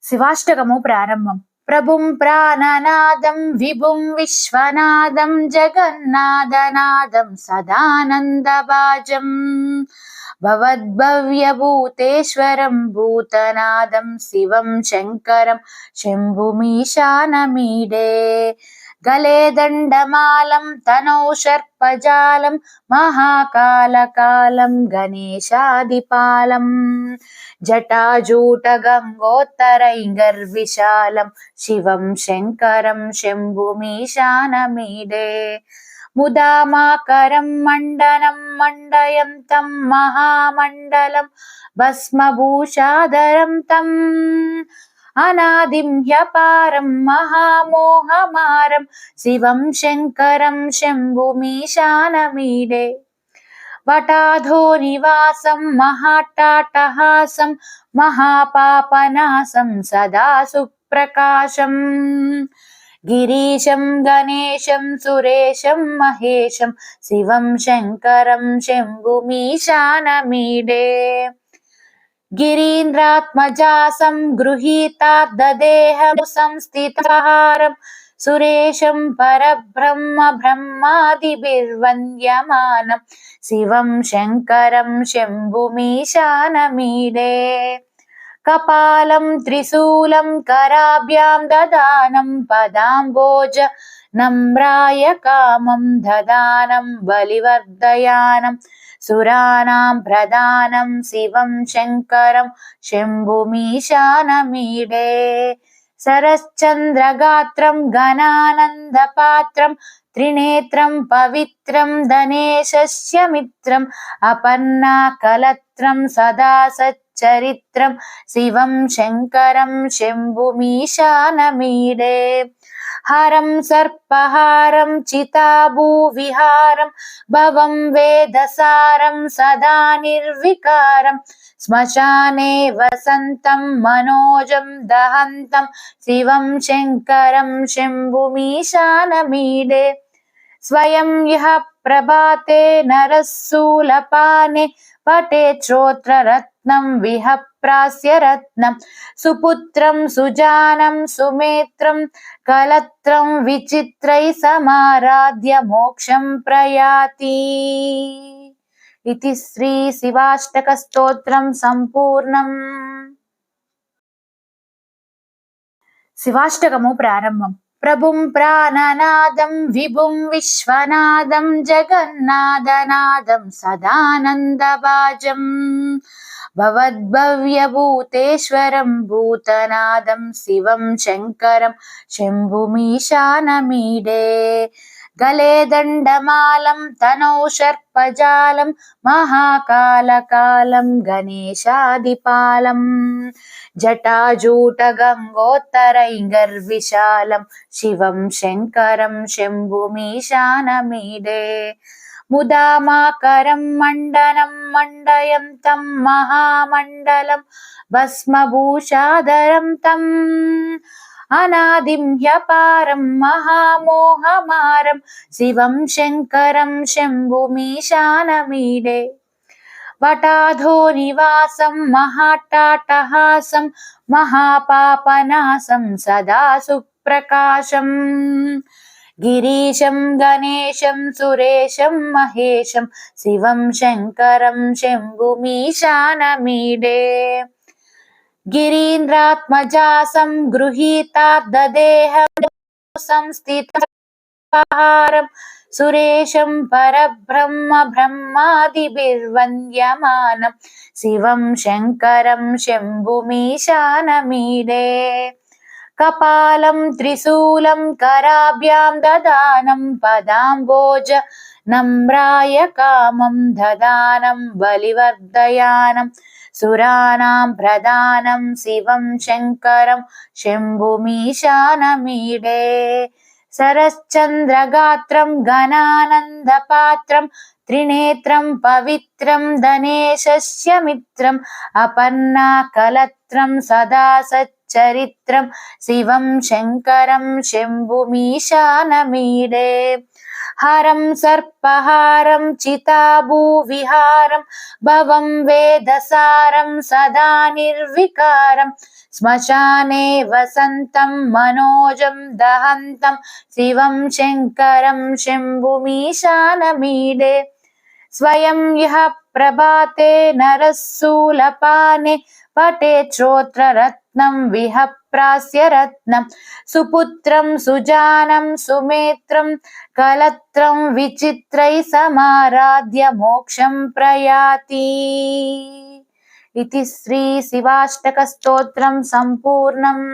శివాష్టకము ప్రారంభం. ప్రభుం ప్రాణనాదం విభుం విశ్వనాదం జగన్నాథనాదం సదానందభాజం భవద్భవ్యభూతేశ్వరం భూతనాదం శివం శంకరం శంభుమీశానమీడే గలే దండమాలం తనౌ సర్పజాలం మహాకాలకాలం గణేశాదిపాలం జటాజూట గంగోత్తరైర్విశాలం శివం శంకరం శంభుమీశానమీడే ముదామాకరం మండనం మండయంతం మహామండలం భస్మభూషాధరం తం అనాదిం హ్యపారం మహామోహమారం శివం శంకరం శంభుమీశానమీడే వటాధో నివాసం మహాటాటహాసం మహాపాపనాశం సదా సుప్రకాశం గిరీశం గణేశం సురేశం మహేశం శివం శంకరం శంభుమీశానమీడే గిరీంద్రాత్మజాసం గృహీతార్థదేహం సంస్థితాహారం సురేశం పరబ్రహ్మ బ్రహ్మాదిభిర్వంద్యమానం శివం శంకరం శంభుమీశానమీడే కపాలం త్రిశూలం కరాభ్యాం దదానం పదాంబోజ నమ్రాయ కామం దదానం బలివర్ధయానం సురాణాం ప్రధానం శివం శంకరం శంభుమీశానమీడే సరశ్చంద్రగాత్రం ఘనానందపాత్రం త్రినేత్రం పవిత్రం ధనేశస్య మిత్రం అపర్ణాకలత్రం సదా సచ్చరిత్రం శివం శంకరం శంభుమీశానమీడే హరం సర్పహారం చితాభూవిహారం భవం వేదసారం సదా నిర్వికారం శ్మశానే వసంతం మనోజం దహంతం శివం శంకరం శంభుమీశానమీడే స్వయం యః ప్రభాతే నరస్సూలపానే పఠేత్ శ్రోత్రరత్నం విహప్రాస్య రత్నం సుపుత్రం సుజానం సుమిత్రం కలత్రం విచిత్రై సమారాధ్య మోక్షం ప్రయాతి. ఇతి శ్రీ శివాష్టక స్తోత్రం సంపూర్ణం. శివాష్టకము ప్రారంభం. ప్రభుం ప్రాణనాదం విభుం విశ్వనాదం జగన్నాథనాదం సదానందభాజం భవద్భవ్యభూతేశ్వరం భూతనాదం శివం శంకరం శంభుమీశానమీడే గలే దండమాలం తనౌ సర్పజాలం మహాకాలకాలం గణేశాదిపాలం జటాజూట గంగోత్తరైర్విశాలం శివం శంకరం శంభుమీశానమీడే ముదామాకరం మండనం మండయంతం మహామండలం భస్మభూషాధరం తం అనాదిం హ్యపారం మహామోహమారం శివం శంకరం శంభుమీశానమీడే వటాధో నివాసం మహాటాటహాసం మహాపాపనాశం సదా సుప్రకాశం గిరీశం గణేశం సురేశం మహేశం శివం శంకరం శంభుమీశానమీడే గిరీంద్రాత్మజాసం గృహీతార్థదేహం సంస్థితాహారం సురేశం పరబ్రహ్మ బ్రహ్మాదిభిర్వంద్యమానం శివం శంకరం శంభుమీశానమీడే కపాలం త్రిశూలం కరాభ్యాం దదానం పదాంబోజ నమ్రాయ కామం దదానం బలివర్ధయానం సురాణాం ప్రధానం శివం శంకరం శంభుమీశానమీడే సరశ్చంద్రగాత్రం ఘనానందపాత్రం త్రినేత్రం పవిత్రం ధనేశస్య మిత్రం అపర్ణాకలత్రం సదా సచ్చరిత్రం శివం శంకరం శంభుమీశానమీడే हरं सर्पहारं चिताभूविहारं भवं वेदसारं सदा निर्विकारं श्मशाने वसन्तं मनोजं दहन्तं शिवं शङ्करं शम्भुमीशानमीडे स्वयं यः प्रभाते नरः शूलपाने पठेत् श्रोत्ररत्नं विहप्रास्य रत्नं सुपुत्रं सुजानं सुमित्रं कलत्रं विचित्रैः समाराध्य मोक्षं प्रयाति। इति श्री शिवाष्टकस्तोत्रं सम्पूर्णम्।